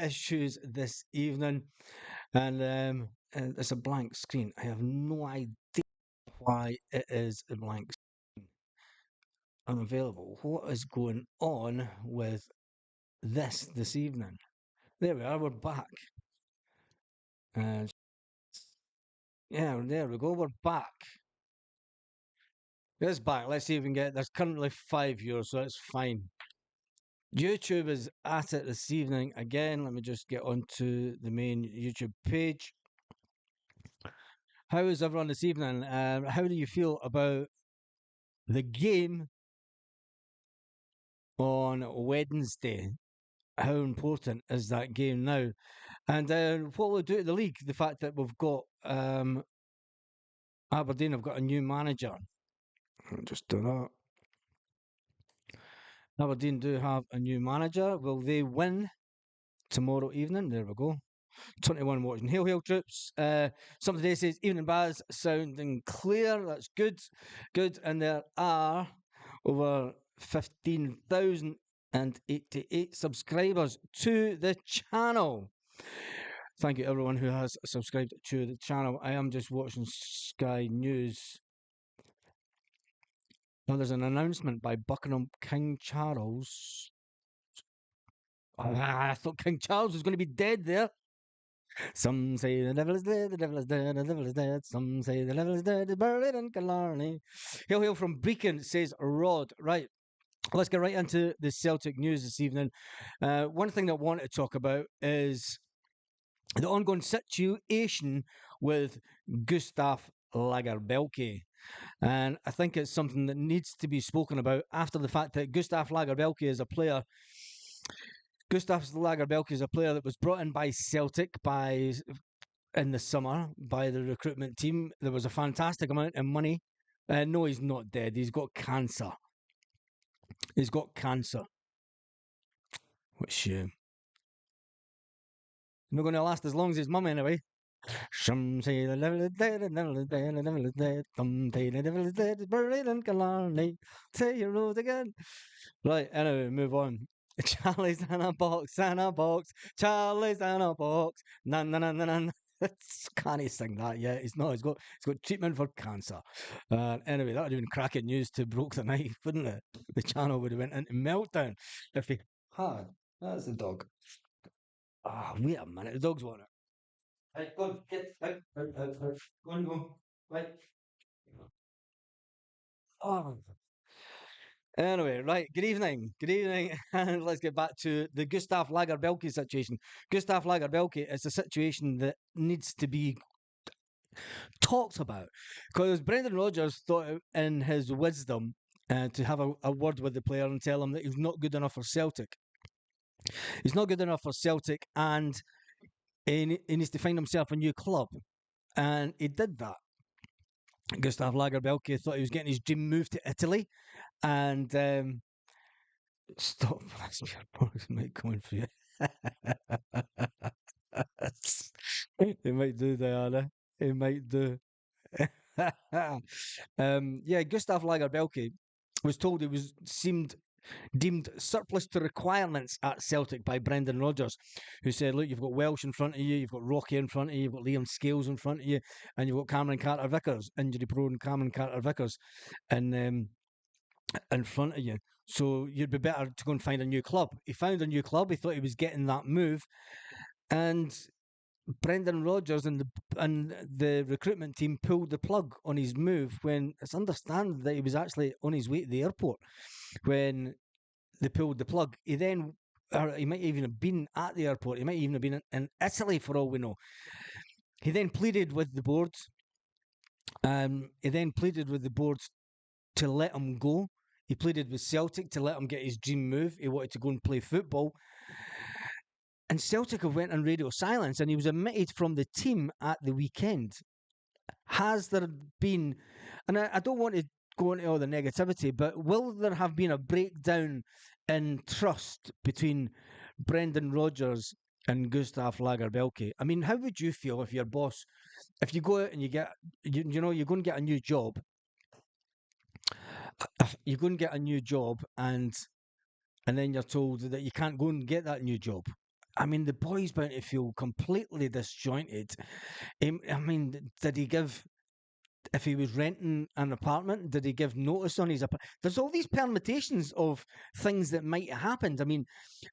issues this evening, and it's a blank screen. I have no idea why it is a blank screen. Unavailable. What is going on with this evening? There we are. We're back. Uh, yeah, there we go. We're back. It's back. Let's see if we can get. There's currently 5 viewers, so it's fine. YouTube is at it this evening again. Let me just get onto the main YouTube page. How is everyone this evening? How do you feel about the game on Wednesday? How important is that game now? And what will it do to the league? The fact that we've got Aberdeen have got a new manager. I'll just do that. Aberdeen do have a new manager. Will they win tomorrow evening? There we go. 21 watching. Hail, hail, troops. Something today says, evening Baz, sounding clear. That's good. Good. And there are over 15,088 subscribers to the channel. Thank you, everyone who has subscribed to the channel. I am just watching Sky News. Now, there's an announcement by Buckingham King Charles. I thought King Charles was going to be dead there. Some say the devil is dead, the devil is dead, the devil is dead. Some say the devil is dead, he's buried in Killarney. Hail, hail from Brecon, says Rod. Right, let's get right into the Celtic news this evening. One thing that I want to talk about is the ongoing situation with Gustav Lagerbielke. And I think it's something that needs to be spoken about after the fact that Gustav Lagerbielke is a player. Gustav Lagerbielke is a player that was brought in by Celtic in the summer by the recruitment team. There was a fantastic amount of money. No, he's not dead. He's got cancer. He's got cancer. Which not going to last as long as his mum anyway. Some say the devil is dead, the devil is dead, the devil is dead. Some say the devil is dead, he's buried in Killarney. Say your rose again. Right, anyway, move on. Charlie's in a box, in a box. Charlie's in a box. Na na na na na. Can't he sing that yet? He's not. He's got treatment for cancer. Anyway, that would have been cracking news to Broke the Knife, wouldn't it? The channel would have went into meltdown if he had. That's the dog. Ah, wait a minute. The dog's want it. Right, go on, get out. Go on, go. Right. Oh. Anyway, right. Good evening. Good evening. And let's get back to the Gustav Lagerbielke situation. Gustav Lagerbielke is a situation that needs to be talked about because Brendan Rodgers thought in his wisdom to have a word with the player and tell him that he's not good enough for Celtic. He's not good enough for Celtic and he needs to find himself a new club. And he did that. Gustav Lagerbielke thought he was getting his dream move to Italy. And stop, that's your box might come in for you. He might do, Diana. He might do. Yeah, Gustav Lagerbielke was told he was deemed surplus to requirements at Celtic by Brendan Rodgers, who said, look, you've got Welsh in front of you, you've got Rocky in front of you, you've got Liam Scales in front of you, and you've got Cameron Carter-Vickers, injury-prone Cameron Carter-Vickers in front of you. So you'd be better to go and find a new club. He found a new club. He thought he was getting that move. And Brendan Rodgers and the recruitment team pulled the plug on his move when it's understandable that he was actually on his way to the airport when they pulled the plug. He might even have been at the airport. He might even have been in Italy for all we know. He then pleaded with the board. He then pleaded with the board to let him go. He pleaded with Celtic to let him get his dream move. He wanted to go and play football. And Celtic have went on radio silence and he was omitted from the team at the weekend. Has there been, and I don't want to go into all the negativity, but will there have been a breakdown in trust between Brendan Rodgers and Gustav Lagerbielke? I mean, how would you feel if your boss, if you go out and you get, you know, you're going to get a new job, you're going to get a new job and then you're told that you can't go and get that new job. I mean, the boy's bound to feel completely disjointed. I mean, did he give, if he was renting an apartment, did he give notice on his apartment? There's all these permutations of things that might have happened. I mean,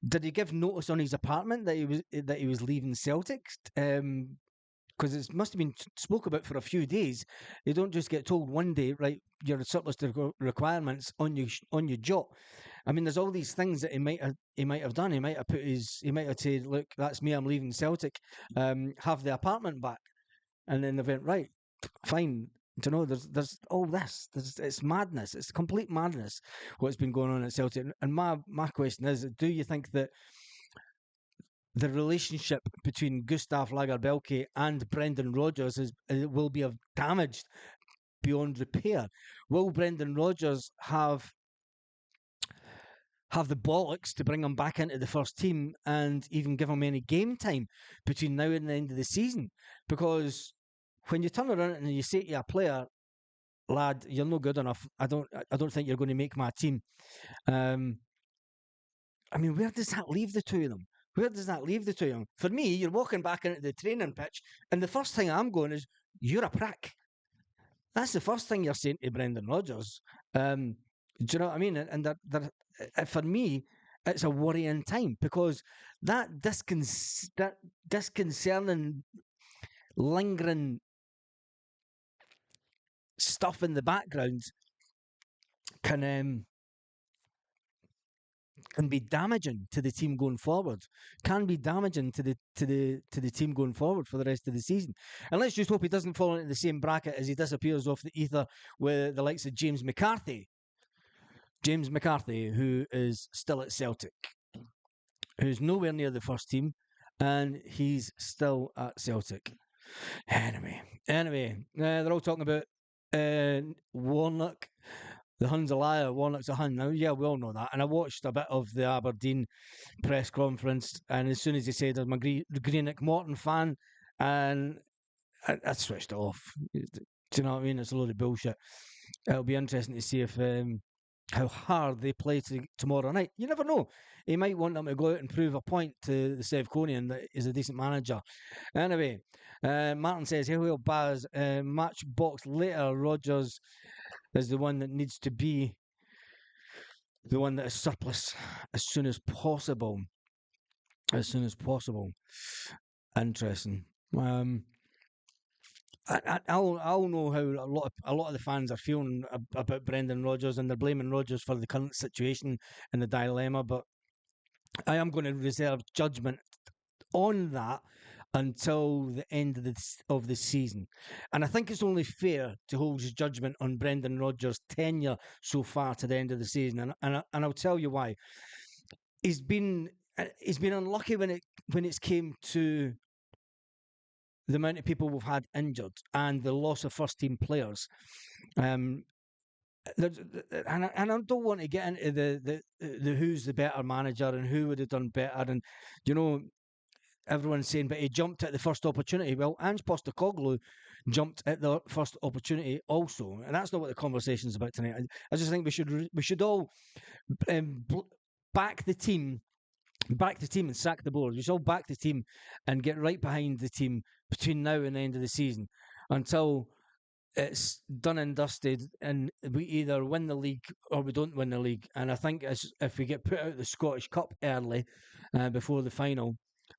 did he give notice on his apartment that he was leaving Celtic? Because it must have been spoke about for a few days. You don't just get told one day, right? Your surplus to requirements on your job. I mean, there's all these things that he might have done. He might have said, "Look, that's me. I'm leaving Celtic. Have the apartment back." And then they went, right, fine. Do you know, there's all this. It's madness. It's complete madness what's been going on at Celtic. And my question is, do you think that the relationship between Gustav Lagerbielke and Brendan Rodgers will be damaged beyond repair? Will Brendan Rodgers have the bollocks to bring him back into the first team and even give him any game time between now and the end of the season? Because when you turn around and you say to a player, "Lad, you're no good enough. I don't think you're going to make my team." Um, I mean, where does that leave the two of them? Where does that leave the two of them? For me, you're walking back into the training pitch, and the first thing I'm going is, "You're a prick." That's the first thing you're saying to Brendan Rodgers. Do you know what I mean? And for me, it's a worrying time because that disconcerting, lingering stuff in the background can can be damaging to the team going forward. Can be damaging to the team going forward for the rest of the season. And let's just hope he doesn't fall into the same bracket as he disappears off the ether with the likes of James McCarthy. James McCarthy, who is still at Celtic, who's nowhere near the first team, and he's still at Celtic. Anyway, they're all talking about Warnock. The Hun's a liar. Warnock's a Hun. Now, yeah, we all know that. And I watched a bit of the Aberdeen press conference, and as soon as he said, "I'm a Greenock Morton fan," and I switched it off. Do you know what I mean? It's a load of bullshit. It'll be interesting to see if how hard they play tomorrow night. You never know. He might want them to go out and prove a point to the Sevconian that he's a decent manager. Anyway, Martin says, "Hey, well, Baz, match box later. Rodgers is the one that needs to be the one that is surplus as soon as possible. As soon as possible." Interesting. I'll know how a lot of the fans are feeling about Brendan Rodgers, and they're blaming Rodgers for the current situation and the dilemma. But I am going to reserve judgment on that until the end of the season. And I think it's only fair to hold his judgment on Brendan Rodgers' tenure so far to the end of the season. And I'll tell you why. He's been unlucky when it's came to the amount of people we've had injured and the loss of first team players. And I don't want to get into the who's the better manager and who would have done better. And you know, everyone's saying, but he jumped at the first opportunity. Well, Ange Postecoglou jumped at the first opportunity also, and that's not what the conversation is about tonight. I just think we should all back the team and sack the board. We should all back the team and get right behind the team between now and the end of the season until it's done and dusted, and we either win the league or we don't win the league. And I think if we get put out the Scottish Cup early before the final,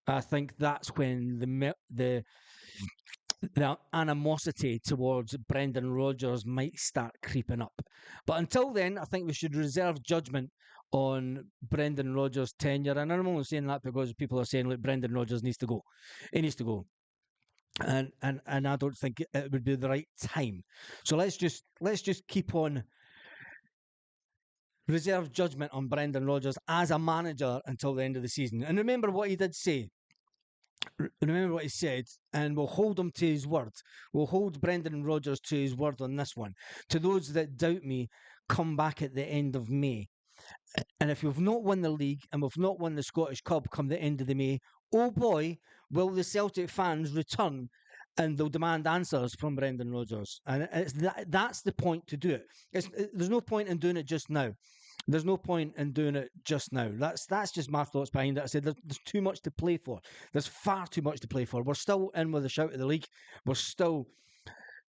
I think that's when the animosity towards Brendan Rodgers might start creeping up. But until then, I think we should reserve judgment on Brendan Rodgers' tenure. And I'm only saying that because people are saying, look, Brendan Rodgers needs to go. He needs to go. And I don't think it would be the right time. So let's just keep on reserve judgment on Brendan Rodgers as a manager until the end of the season. And remember what he did say. Remember what he said, and we'll hold him to his word. We'll hold Brendan Rodgers to his word on this one. To those that doubt me, come back at the end of May. And if we've not won the league and we've not won the Scottish Cup come the end of the May, oh boy, will the Celtic fans return and they'll demand answers from Brendan Rodgers. And that's the point to do it. There's no point in doing it just now. There's no point in doing it just now. That's just my thoughts behind it. I said there's too much to play for. There's far too much to play for. We're still in with a shout of the league. We're still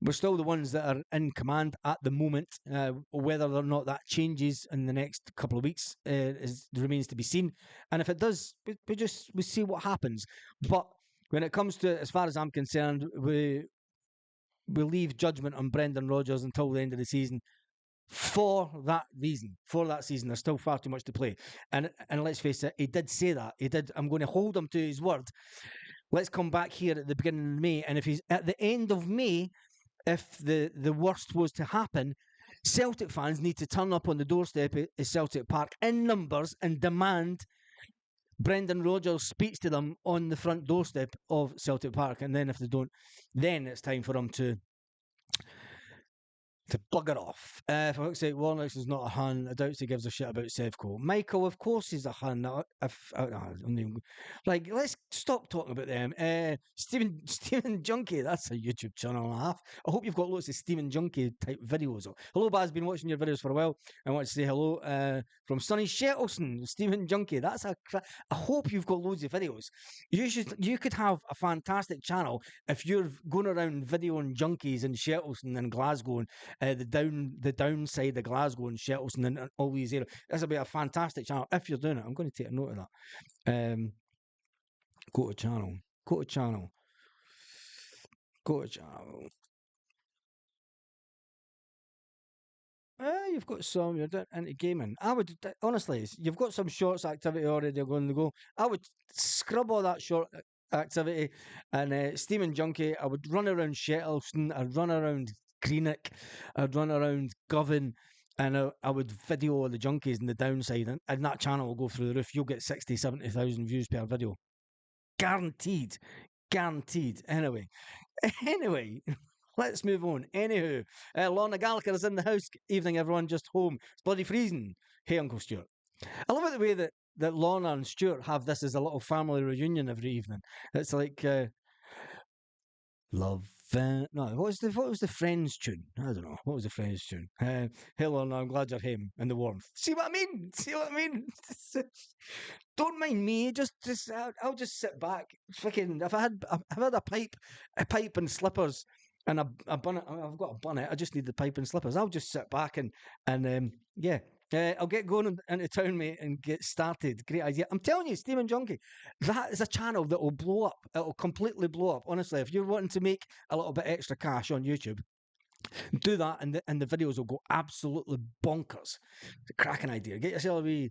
we're still the ones that are in command at the moment. Whether or not that changes in the next couple of weeks remains to be seen. And if it does, we see what happens. But when it comes to, as far as I'm concerned, we leave judgment on Brendan Rodgers until the end of the season for that reason. For that season, there's still far too much to play. And let's face it, he did say that. He did. I'm going to hold him to his word. Let's come back here at the beginning of May, and if he's at the end of May, if the worst was to happen, Celtic fans need to turn up on the doorstep at Celtic Park in numbers and demand Brendan Rodgers speaks to them on the front doorstep of Celtic Park. And then if they don't, then it's time for them to bugger off. For fuck's sake, Warnock's is not a Hun. I doubt he gives a shit about Sevco. Michael, of course, he's a Hun. Like, let's stop talking about them. Stephen Junkie, that's a YouTube channel and a half. I hope you've got lots of Stephen Junkie type videos. Hello, Baz, been watching your videos for a while. I want to say hello from Sonny Shettleston, Stephen Junkie. I hope you've got loads of videos. You could have a fantastic channel if you're going around videoing junkies in Shettleston and Glasgow and the downside of Glasgow and Shettleston and all these areas. This will be a fantastic channel if you're doing it. I'm going to take a note of that. Go to channel. Go to channel. Go to channel. You've got some. You're into gaming. I would honestly, you've got some shorts activity already going to go. I would scrub all that short activity and Steam and Junkie. I would run around Shettleston. I'd run around Greenock. I'd run around Govan. And I would video all the junkies and the downside, and that channel will go through the roof. You'll get 60, 70,000 views per video. Guaranteed. Guaranteed. Anyway, let's move on. Anywho, Lorna Gallagher is in the house. Evening, everyone. Just home. It's bloody freezing. Hey, Uncle Stuart. I love it the way that Lorna and Stuart have this as a little family reunion every evening. It's like love. No, what was the Friends tune? I don't know. What was the Friends tune? Hey, Lorna, I'm glad you're home in the warmth. See what I mean? See what I mean? Don't mind me. I'll just sit back. Fucking, if I had a pipe and slippers, and a bonnet. I've got a bonnet. I just need the pipe and slippers. I'll just sit back and yeah. I'll get going into town, mate, and get started. Great idea. I'm telling you, Steven Junkie, that is a channel that will blow up. It'll completely blow up. Honestly, if you're wanting to make a little bit extra cash on YouTube, do that, and the videos will go absolutely bonkers. It's a cracking idea. Get yourself a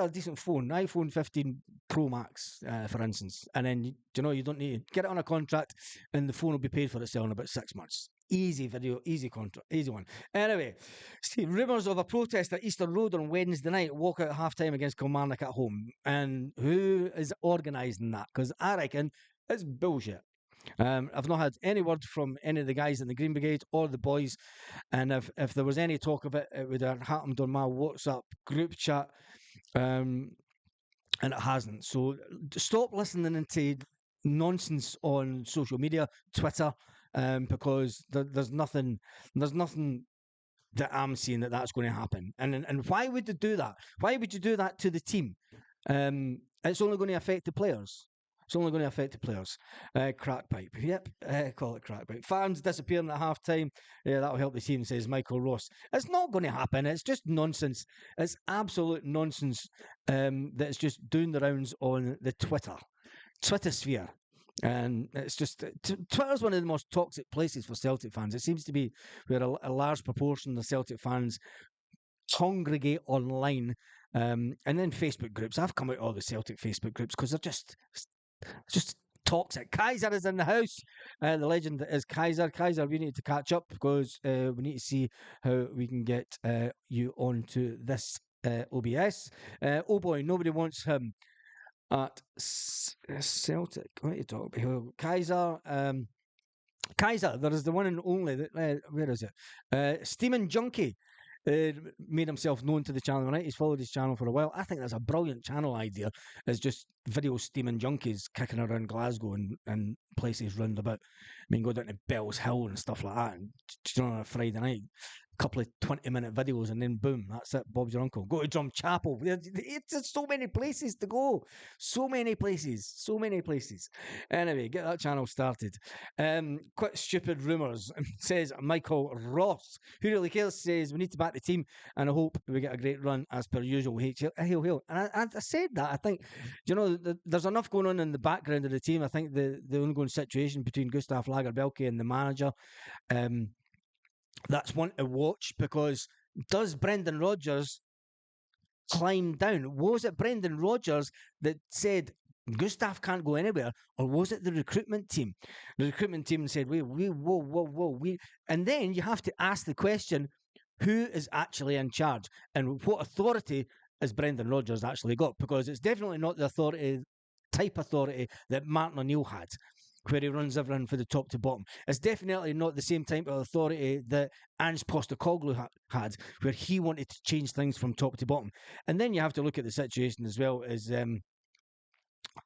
decent phone, iPhone 15 Pro Max, for instance, and then you don't need to get it on a contract, and the phone will be paid for itself in about 6 months. Easy video, easy contract, easy one. Anyway, Steve, rumours of a protest at Easter Road on Wednesday night, walkout at half time against Kilmarnock at home, and who is organising that? Because I reckon it's bullshit. I've not had any word from any of the guys in the Green Brigade or the boys, and if there was any talk of it, it would have happened on my WhatsApp group chat, and it hasn't. So stop listening to nonsense on social media, Twitter, because there's nothing that I'm seeing that's going to happen. And why would they do that? Why would you do that to the team? It's only going to affect the players. It's only going to affect the players. Crack pipe. Yep, call it crack pipe. Fans disappearing at half time. Yeah, that'll help the team, says Michael Ross. It's not going to happen. It's just nonsense. It's absolute nonsense that's just doing the rounds on the Twitter sphere. And it's just Twitter's one of the most toxic places for Celtic fans. It seems to be where a large proportion of the Celtic fans congregate online. And then Facebook groups. I've come out of all the Celtic Facebook groups because they're just toxic. Kaiser is in the house. The legend is Kaiser. Kaiser, we need to catch up because we need to see how we can get you onto this OBS. Oh boy, nobody wants him at Celtic. What are you talking about? Kaiser. Kaiser, there is the one and only. Where is it? Steaming Junkie. Made himself known to the channel, right? He's followed his channel for a while. I think that's a brilliant channel idea. It's just video steaming junkies kicking around Glasgow and places round about. I mean, go down to Bells Hill and stuff like that, and on a Friday night. couple of 20-minute videos, and then boom, that's it. Bob's your uncle. Go to Drum Chapel. It's so many places to go. So many places. So many places. Anyway, get that channel started. Quite stupid rumours, says Michael Ross. Who really cares? Says we need to back the team, and I hope we get a great run as per usual. Hail. And I said that. I think, there's enough going on in the background of the team. I think the ongoing situation between Gustav Lagerbielke and the manager, um, that's one to watch, because does Brendan Rodgers climb down? Was it Brendan Rodgers that said Gustav can't go anywhere, or was it the recruitment team? The recruitment team said, whoa, and then you have to ask the question: who is actually in charge, and what authority has Brendan Rodgers actually got? Because it's definitely not the type authority that Martin O'Neill had, where he runs everything from the top to bottom. It's definitely not the same type of authority that Ange Postecoglou had, where he wanted to change things from top to bottom. And then you have to look at the situation as well as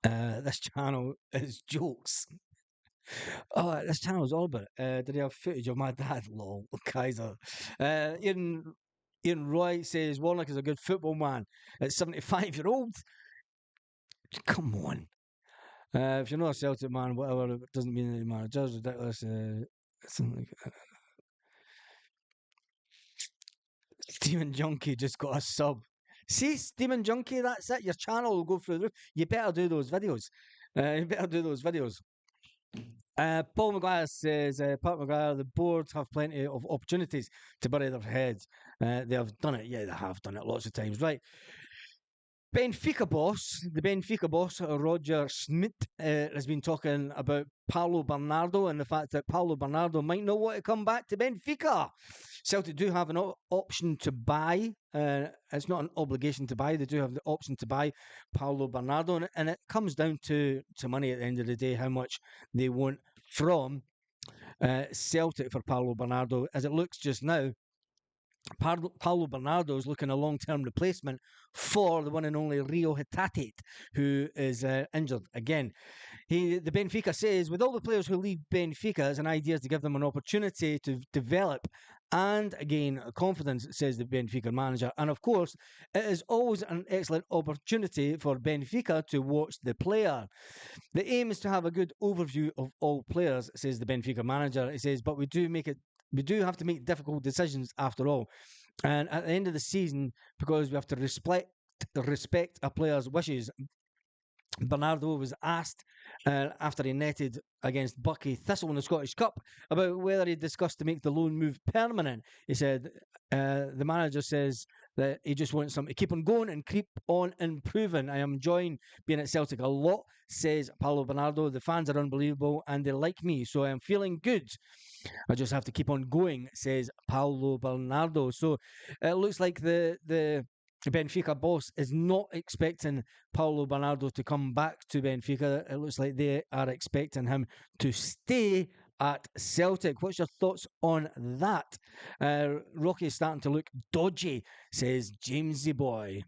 this channel is jokes. Oh, this channel is all about it. Did he have footage of my dad? Lol, Kaiser. Ian Roy says Warnock is a good football man. At 75-year-old. Come on. If you're not a Celtic man, whatever, it doesn't mean that you matter. Just ridiculous. Something like Steven Junkie just got a sub. See, Steven Junkie, that's it. Your channel will go through the roof. You better do those videos. Paul Maguire says, Pat Maguire, the board have plenty of opportunities to bury their heads. They have done it. Yeah, they have done it lots of times. Right. The Benfica boss, Roger Schmidt, has been talking about Paulo Bernardo and the fact that Paulo Bernardo might not want to come back to Benfica. Celtic do have an option to buy. It's not an obligation to buy. They do have the option to buy Paulo Bernardo, and it comes down to money at the end of the day, how much they want from Celtic for Paulo Bernardo. As it looks just now, Paulo Bernardo is looking a long-term replacement for the one and only Rio Hatate, who is injured again. The Benfica says, with all the players who leave Benfica, it's an idea to give them an opportunity to develop and gain confidence, says the Benfica manager. And of course, it is always an excellent opportunity for Benfica to watch the player. The aim is to have a good overview of all players, says the Benfica manager. He says, but we do have to make difficult decisions after all. And at the end of the season, because we have to respect a player's wishes, Bernardo was asked after he netted against Bucky Thistle in the Scottish Cup about whether he discussed to make the loan move permanent. He said the manager says that he just wants them to keep on going and keep on improving. I am enjoying being at Celtic a lot, says Paulo Bernardo. The fans are unbelievable and they like me, so I am feeling good. I just have to keep on going, says Paulo Bernardo. So it looks like the Benfica boss is not expecting Paulo Bernardo to come back to Benfica. It looks like they are expecting him to stay at Celtic. What's your thoughts on that? Rocky is starting to look dodgy, says Jamesy boy.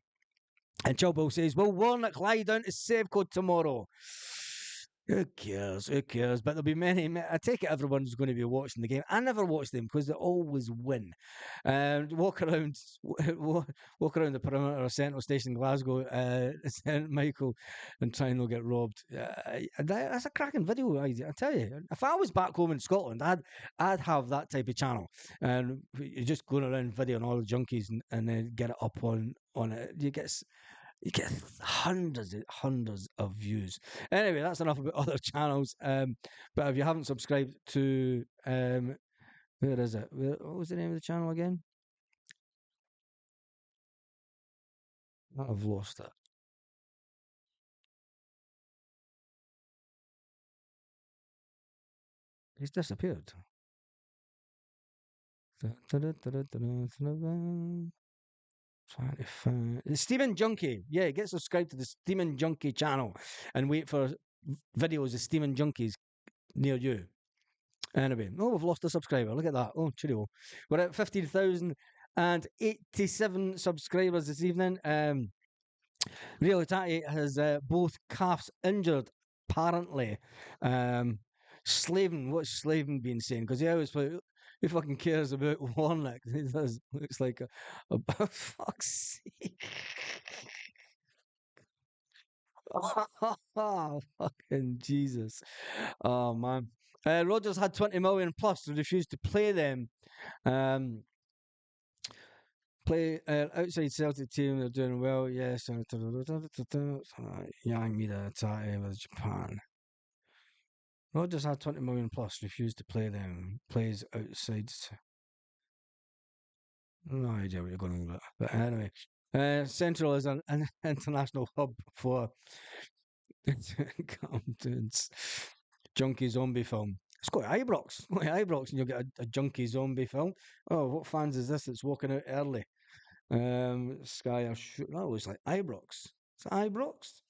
And Chilbo says, will Warnock lie down to Sevco tomorrow? Who cares? Who cares? But there'll be many. I take it everyone's going to be watching the game. I never watch them because they always win. Walk around the perimeter of Central Station, Glasgow, St Michael, and try and not get robbed. That's a cracking video. I tell you, if I was back home in Scotland, I'd have that type of channel, and you're just going around videoing all the junkies and then get it up on it. You get hundreds of views. Anyway, that's enough about other channels. But if you haven't subscribed to where is it? What was the name of the channel again? I've lost it. He's disappeared. Trying to find the Steaming Junkie. Yeah, get subscribed to the Steaming Junkie channel and wait for videos of Steaming Junkies near you. Anyway, we've lost a subscriber. Look at that. Oh, cheerio. We're at 15,087 subscribers this evening. Rio Tati has both calves injured, apparently. Slaven, what's Slaven been saying? Because he always play. Who fucking cares about Warnock? He does. Looks like a fuck's sake. Oh, fucking Jesus. Oh, man. Rogers had 20 million plus and refused to play them. Um, play outside Celtic team, they're doing well. Yes. Yang Mida Tate with Japan. Rogers had 20 million plus, refused to play them. Plays outside. No idea what you're going on with. But anyway, Central is an international hub for Compton's junkie zombie film. It's got Ibrox. Got Ibrox, and you'll get a junkie zombie film. Oh, what fans is this that's walking out early? Sky are shooting. Oh, it's like Ibrox. Is it Ibrox?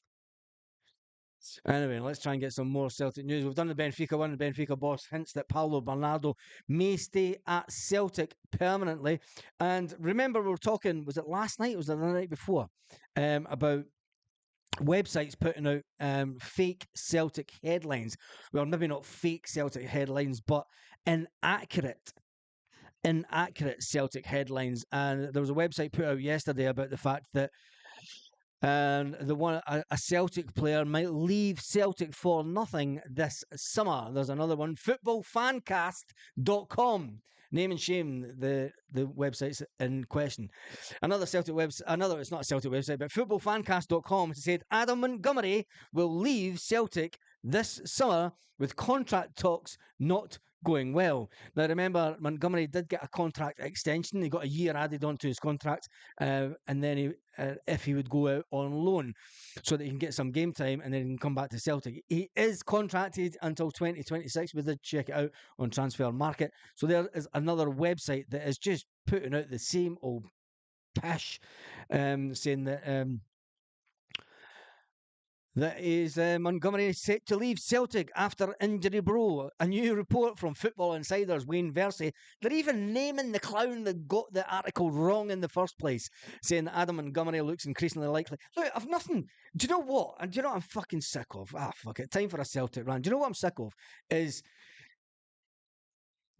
Anyway, let's try and get some more Celtic news. We've done the Benfica one. The Benfica boss hints that Paulo Bernardo may stay at Celtic permanently. And remember, we were talking, was it last night? Or was it the night before? About websites putting out fake Celtic headlines. Well, maybe not fake Celtic headlines, but inaccurate Celtic headlines. And there was a website put out yesterday about the fact that a Celtic player might leave Celtic for nothing this summer. There's another one, footballfancast.com. Name and shame the websites in question. Another Celtic website, it's not a Celtic website, but footballfancast.com said Adam Montgomery will leave Celtic this summer with contract talks not going well. Now, remember, Montgomery did get a contract extension. He got a year added onto his contract, and then if he would go out on loan so that he can get some game time and then he can come back to Celtic. He is contracted until 2026. We did check it out on Transfer Market. So there is another website that is just putting out the same old pish, saying that is Montgomery set to leave Celtic after injury bro. A new report from Football Insider's Wayne Versey. They're even naming the clown that got the article wrong in the first place, saying that Adam Montgomery looks increasingly likely. Look, I've nothing. Do you know what? And do you know what I'm fucking sick of? Fuck it. Time for a Celtic rant. Do you know what I'm sick of? Is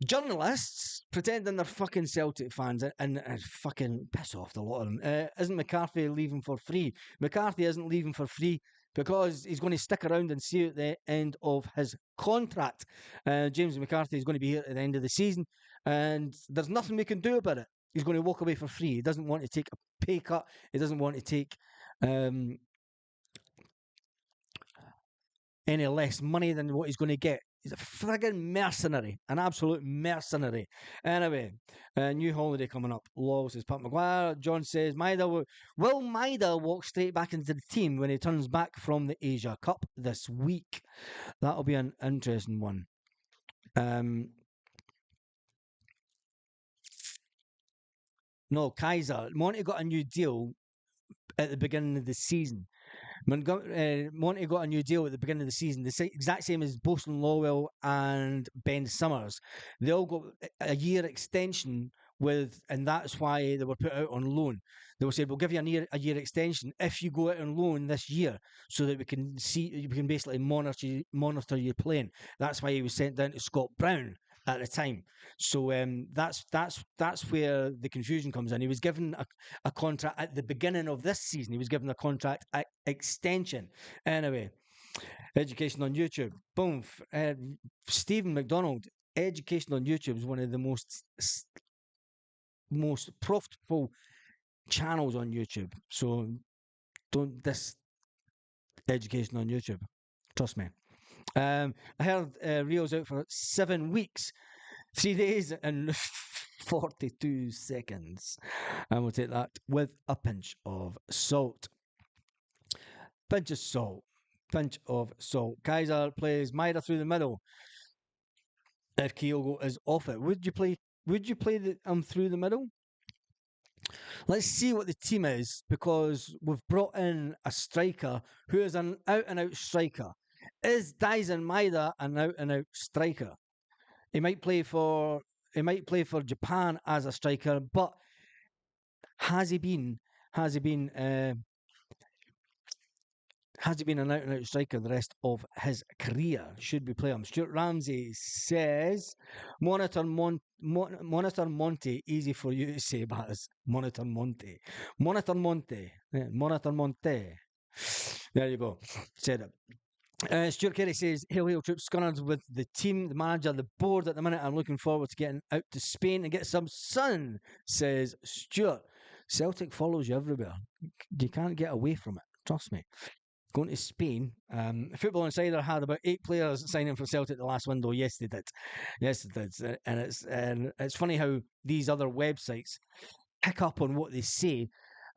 journalists pretending they're fucking Celtic fans and fucking piss off the lot of them. Isn't McCarthy leaving for free? McCarthy isn't leaving for free because he's going to stick around and see at the end of his contract. James McCarthy is going to be here at the end of the season, and there's nothing we can do about it. He's going to walk away for free. He doesn't want to take a pay cut. He doesn't want to take any less money than what he's going to get. He's a friggin' mercenary, an absolute mercenary. Anyway, new holiday coming up. Law says Pat McGuire. John says will Maida walk straight back into the team when he turns back from the Asia Cup this week? That'll be an interesting one. No, Kaiser. Monty got a new deal at the beginning of the season. Monty got a new deal at the beginning of the season, the exact same as Bosun Lowell and Ben Summers. They all got a year extension and that's why they were put out on loan. They were said, we'll give you a year extension if you go out on loan this year, so that we can basically monitor you playing. That's why he was sent down to Scott Brown at the time. So that's where the confusion comes in. He was given a contract at the beginning of this season. He was given a contract extension. Anyway, education on YouTube. Boom. Stephen McDonald. Education on YouTube is one of the most profitable channels on YouTube. So don't diss education on YouTube. Trust me. I heard Rio's out for 7 weeks, 3 days and 42 seconds. And we'll take that with a pinch of salt. Pinch of salt. Pinch of salt. Kaiser plays Maida through the middle. If Kyogo is off it, would you play through the middle? Let's see what the team is, because we've brought in a striker who is an out-and-out striker. Is Daisen Maida an out-and-out striker? He might play for Japan as a striker, but has he been Has he been an out and out striker the rest of his career? Should we play him? Stuart Ramsey says, Monitor Monte. Easy for you to say, Baz. Monitor Monte. Monitor Monte. Monitor Monte. There you go. Said it. Stuart Kerry says, hail, hail, troops, Scunners with the team, the manager, the board at the minute. I'm looking forward to getting out to Spain and get some sun, says Stuart. Celtic follows you everywhere. You can't get away from it. Trust me. Going to Spain. Football Insider had about 8 players signing for Celtic the last window. Yes, they did. Yes, they did. And it's funny how these other websites pick up on what they say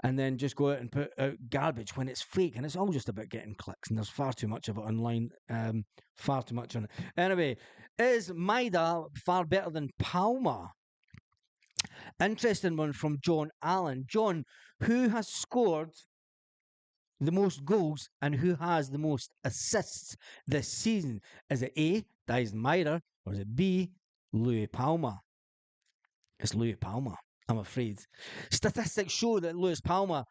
and then just go out and put out garbage when it's fake, and it's all just about getting clicks, and there's far too much of it online, far too much on it. Anyway, is Maida far better than Palma? Interesting one from John Allen. John, who has scored the most goals and who has the most assists this season? Is it A, Dyson Maida, or is it B, Louis Palma? It's Louis Palma, I'm afraid. Statistics show that Louis Palma,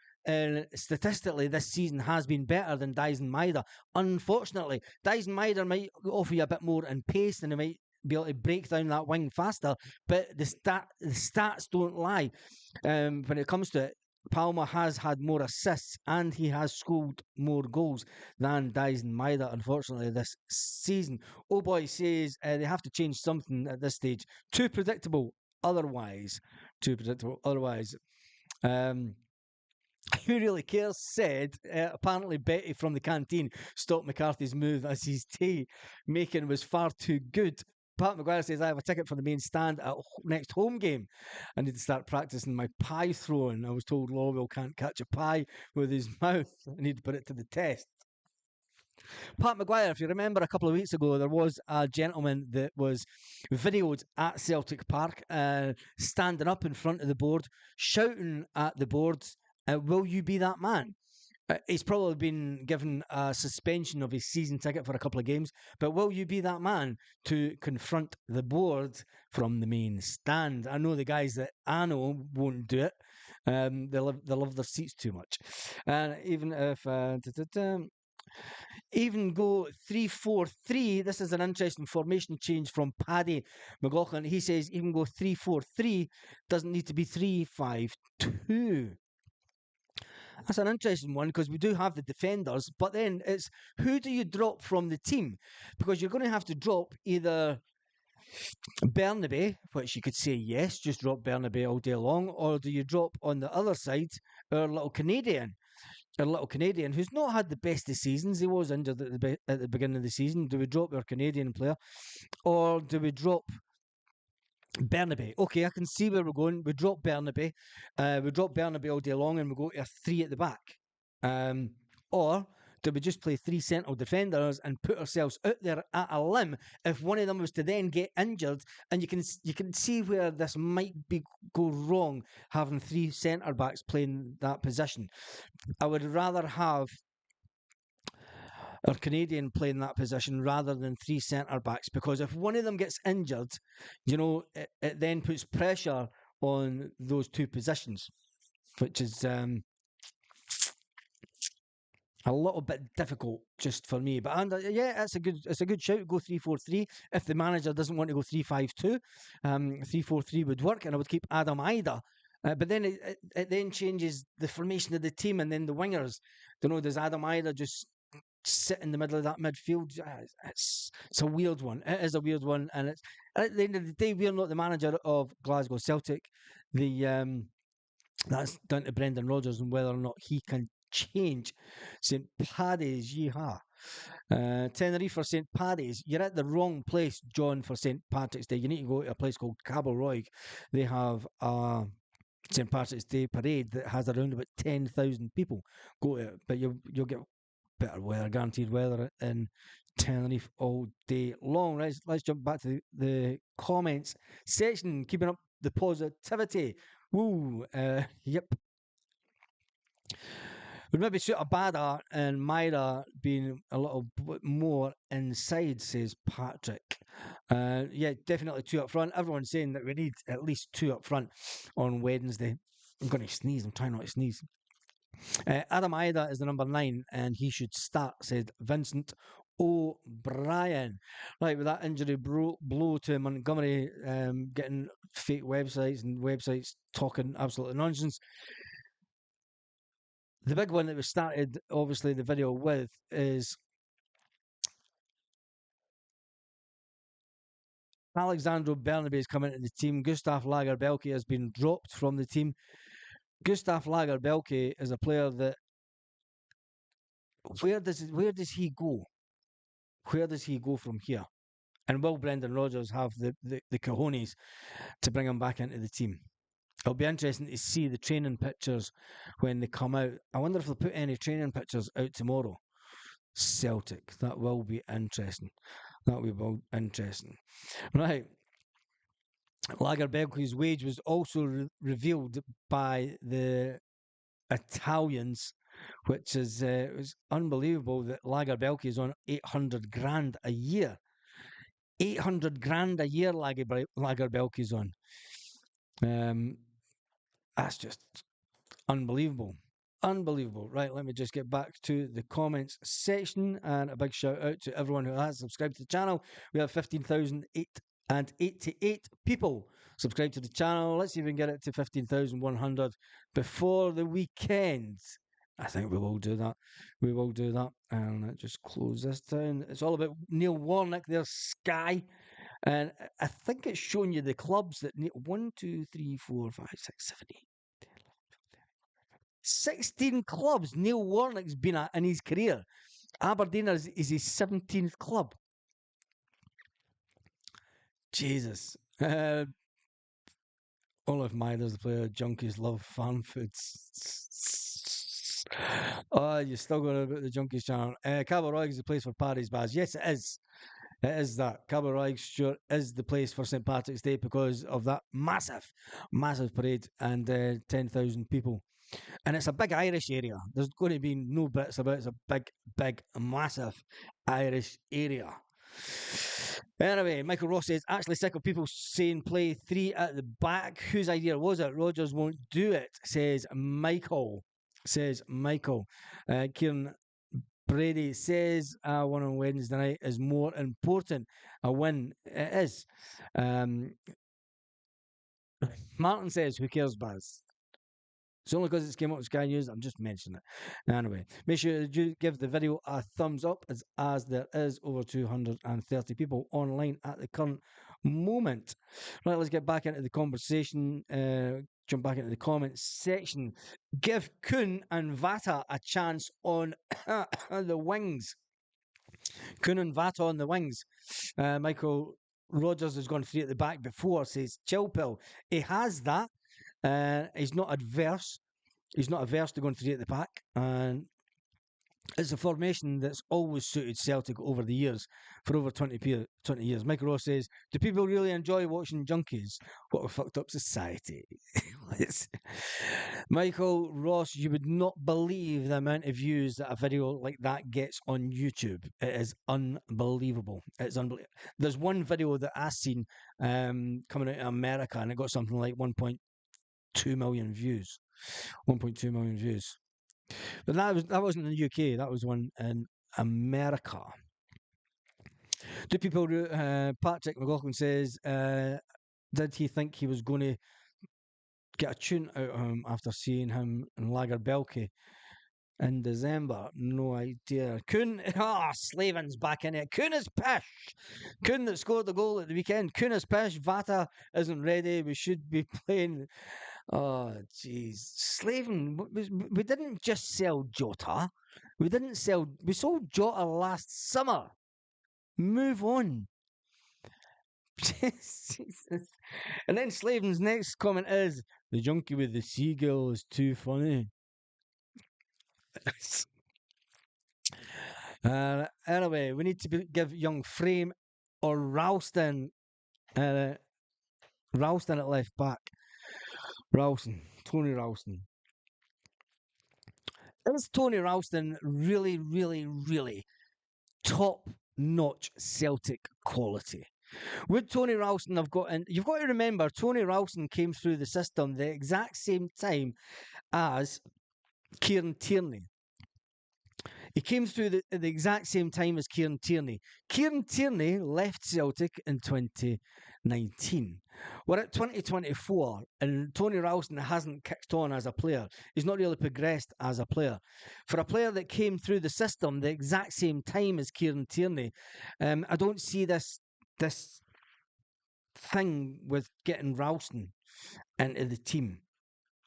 statistically, this season has been better than Dyson Maida. Unfortunately, Dyson Maida might offer you a bit more in pace and he might be able to break down that wing faster, but the stats don't lie. When it comes to it, Palma has had more assists and he has scored more goals than Dyson Maida, unfortunately, this season. Oh boy says they have to change something at this stage. Too predictable otherwise. Too predictable otherwise. Who really cares? Said apparently Betty from the canteen stopped McCarthy's move as his tea making was far too good. Pat McGuire says, I have a ticket for the main stand at next home game. I need to start practicing my pie throwing. I was told Lawwell can't catch a pie with his mouth. I need to put it to the test. Pat McGuire, if you remember a couple of weeks ago, there was a gentleman that was videoed at Celtic Park standing up in front of the board, shouting at the boards, will you be that man? He's probably been given a suspension of his season ticket for a couple of games, but will you be that man to confront the board from the main stand? I know the guys that I know won't do it. They love their seats too much. And even if even go 3-4-3, this is an interesting formation change from Paddy McLaughlin. He says even go 3-4-3, doesn't need to be 3-5-2. That's an interesting one because we do have the defenders, but then it's who do you drop from the team? Because you're going to have to drop either Bernabe, which you could say yes, just drop Bernabe all day long, or do you drop on the other side our little Canadian? Our little Canadian who's not had the best of seasons. He was injured at the beginning of the season. Do we drop our Canadian player, or do we drop Bernabe? Okay, I can see where we're going. We drop Bernabe. We drop Bernabe all day long and we go to a 3 at the back. Or do we just play 3 central defenders and put ourselves out there at a limb if one of them was to then get injured? And you can see where this might go wrong, having 3 centre backs playing that position. I would rather have our Canadian playing that position rather than 3 centre backs, because if one of them gets injured, it then puts pressure on those 2 positions, which is a little bit difficult just for me. But yeah, it's a good shout. Go 3-4-3 if the manager doesn't want to go 3-5-2. 3-4-3 would work, and I would keep Adam Ida. But then it then changes the formation of the team, and then the wingers. Does Adam Ida just sit in the middle of that midfield? It's a weird one. It is a weird one, and it's at the end of the day, we're not the manager of Glasgow Celtic. That's down to Brendan Rodgers and whether or not he can change. St Paddy's, yeehaw. Tenerife for St Paddy's. You're at the wrong place, John, for St Patrick's Day. You need to go to a place called Cabo Roig. They have a St Patrick's Day parade that has around about 10,000 people go to it, but you'll get better weather, guaranteed weather in Tenerife all day long. Right, let's jump back to the comments section. Keeping up the positivity. Woo, yep. Would maybe suit a Bada and Myra being a little bit more inside, says Patrick. Yeah, definitely 2 up front. Everyone's saying that we need at least 2 up front on Wednesday. I'm going to sneeze. I'm trying not to sneeze. Adam Ida is the number 9, and he should start, said Vincent O'Brien. Right, with that injury blow to Montgomery, getting fake websites and websites talking absolute nonsense. The big one that we started, obviously, the video with is Alexandro Bernabe is coming into the team. Gustav Lagerbelke has been dropped from the team. Gustav Lagerbelke is a player that where does he go? Where does he go from here? And will Brendan Rodgers have the cojones to bring him back into the team? It'll be interesting to see the training pictures when they come out. I wonder if they'll put any training pictures out tomorrow. Celtic. That will be interesting. That will be interesting. Right. Lagerberg's wage was also revealed by the Italians, which is it was unbelievable that Lagerberg is on 800 grand a year. 800 grand a year Lagerberg is on. That's just unbelievable. Unbelievable. Right, let me just get back to the comments section, and a big shout out to everyone who has subscribed to the channel. We have 15,088 people subscribed to the channel. Let's see if we can get it to 15,100 before the weekend. I think we will do that. We will do that. And let's just close this down. It's all about Neil Warnock. There's Sky. And I think it's showing you the clubs that 1, 2, 3, 4, 5, 6, 7, 8. 16 clubs Neil Warnock's been at in his career. Aberdeen is his 17th club. Jesus. Olaf Myers, the player, junkies love farm foods. Oh, you're still going about the junkies channel. Cabo Roig is the place for Paddy's Baz. Yes, it is. It is that. Cabo Roig, sure, is the place for St. Patrick's Day because of that massive, massive parade and 10,000 people. And it's a big Irish area. There's going to be no bits about it. It's a big, big, massive Irish area. Anyway, Michael Ross says, actually sick of people saying play 3 at the back. Whose idea was it? Rodgers won't do it, says Michael. Kieran Brady says a win on Wednesday night is more important. A win, it is. Martin says, who cares, Baz? It's only because it's came up with Sky News. I'm just mentioning it. Anyway, make sure you give the video a thumbs up as there is over 230 people online at the current moment. Right, let's get back into the conversation. Jump back into the comments section. Give Kuhn and Vata a chance on the wings. Kuhn and Vata on the wings. Michael Rodgers has gone 3 at the back before, says Chilpill. He has that. He's not adverse. He's not averse to going 3 at the back, and it's a formation that's always suited Celtic over the years, for over 20 years. Michael Ross says, do people really enjoy watching junkies? What a fucked up society. Michael Ross, you would not believe the amount of views that a video like that gets on YouTube. It is unbelievable. It's unbelievable. There's one video that I've seen coming out of America, and it got something like 1.2 million views. 1.2 million views. But that wasn't in the UK. That was one in America. Do people? Patrick McLaughlin says, did he think he was going to get a tune out of him after seeing him in Lagerbelke in December? No idea. Kuhn, Slaven's back in it. Kuhn is pish. Kuhn that scored the goal at the weekend. Kuhn is pish. Vata isn't ready. We should be playing. Oh, jeez. Slaven, we didn't just sell Jota. We sold Jota last summer. Move on. And then Slaven's next comment is, the junkie with the seagull is too funny. Anyway, we need to give young Frame or Ralston at left back. Tony Ralston. Is Tony Ralston really, really, really top-notch Celtic quality? Would Tony Ralston have got in? You've got to remember, Tony Ralston came through the system the exact same time as Kieran Tierney. He came through at the exact same time as Kieran Tierney. Kieran Tierney left Celtic in 2019. We're at 2024, and Tony Ralston hasn't kicked on as a player. He's not really progressed as a player. For a player that came through the system the exact same time as Kieran Tierney, I don't see this thing with getting Ralston into the team.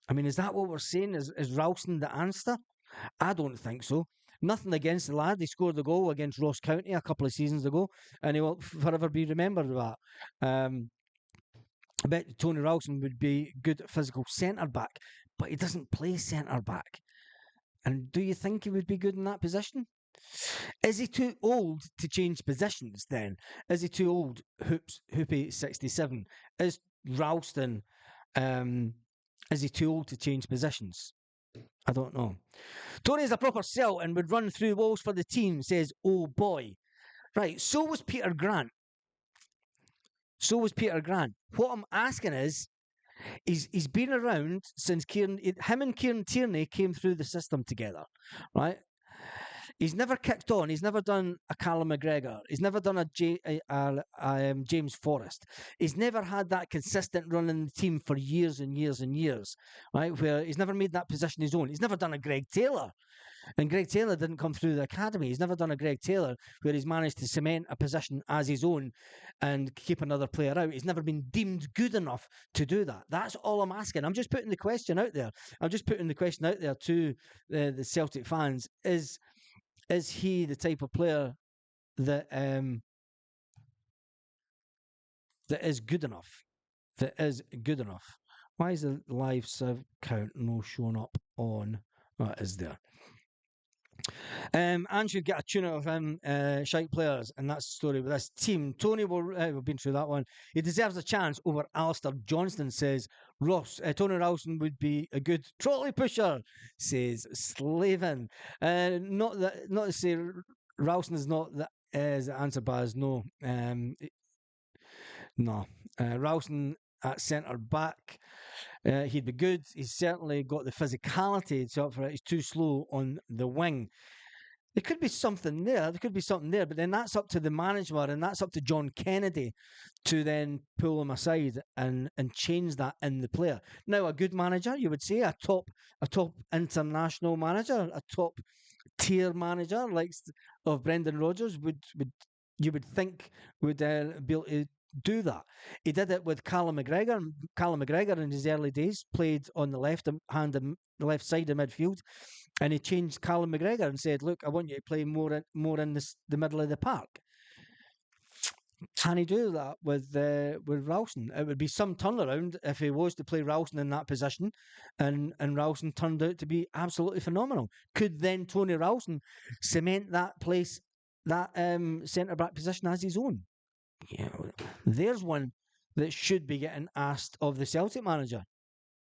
I mean, is that what we're saying? Is Ralston the answer? I don't think so. Nothing against the lad. He scored the goal against Ross County a couple of seasons ago, and he will forever be remembered for that. I bet Tony Ralston would be good physical centre back, but he doesn't play centre back. And do you think he would be good in that position? Is he too old to change positions then? Is he too old? Hoopy 67. Is Ralston is he too old to change positions? I don't know. Tony's a proper Celt and would run through walls for the team, says, oh boy. Right, so was Peter Grant. So was Peter Grant. What I'm asking is, he's been around since him and Kieran Tierney came through the system together, right? He's never kicked on. He's never done a Callum McGregor. He's never done a James Forrest. He's never had that consistent run in the team for years and years and years, right? Where he's never made that position his own. He's never done a Greg Taylor. And Greg Taylor didn't come through the academy. He's never done a Greg Taylor where he's managed to cement a position as his own and keep another player out. He's never been deemed good enough to do that. That's all I'm asking. I'm just putting the question out there. I'm just putting the question out there to the Celtic fans. Is he the type of player that that is good enough? That is good enough. Why is the live sub count no showing up on? What is there? And should get a tune out of him, shite players, and that's the story with this team. Tony will, we've been through that one. He deserves a chance over Alistair Johnston, says Ross. Tony Ralston would be a good trolley pusher, says Slavin. Not to say Ralston is not the answer, Baz. No, no. Ralston at centre back. He'd be good. He's certainly got the physicality to for it. He's too slow on the wing. There could be something there. There could be something there, but then that's up to the management and that's up to John Kennedy to then pull him aside and change that in the player. Now, a good manager, you would say, a top international manager, a top tier manager like of Brendan Rodgers would you would think would be able to do that. He did it with Callum McGregor. Callum McGregor in his early days played on the left left side of midfield, and he changed Callum McGregor and said, "Look, I want you to play more in the middle of the park." Can he do that with Ralston? It would be some turnaround if he was to play Ralston in that position, and Ralston turned out to be absolutely phenomenal. Could then Tony Ralston cement that place, that centre back position as his own? Yeah, there's one that should be getting asked of the Celtic manager.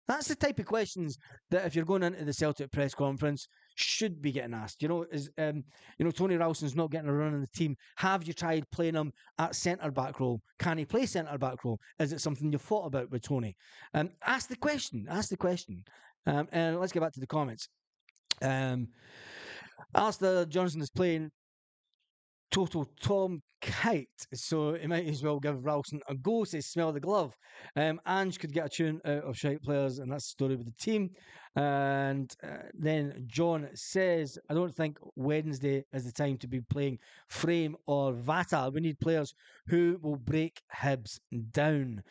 That's the type of questions that if you're going into the Celtic press conference should be getting asked. Tony Ralston's not getting a run in the team. Have you tried playing him at centre back role? Can he play centre back role? Is it something you've thought about with Tony? Ask the question. Ask the question. And let's get back to the comments. Alistair Johnson is playing total Tom Kite, so he might as well give Ralston a go, says Smell the Glove. Ange could get a tune out of shite players, and that's the story with the team. And then John says, I don't think Wednesday is the time to be playing Frame or Vata. We need players who will break Hibs down.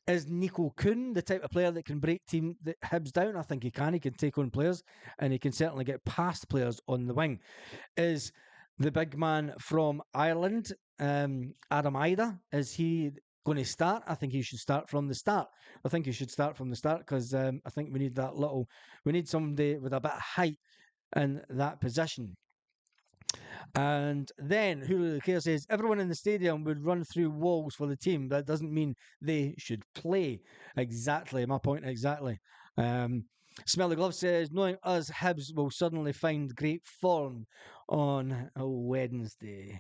Is Nico Kuhn the type of player that can break Hibs down? I think he can. He can take on players, and he can certainly get past players on the wing. Is the big man from Ireland, Adam Ida, is he going to start? I think he should start from the start. Because I think we need somebody with a bit of height in that position. And then Hulu the Care says everyone in the stadium would run through walls for the team. That doesn't mean they should play. Exactly, my point exactly. Smell the Glove says, knowing us, Hibs will suddenly find great form on a Wednesday.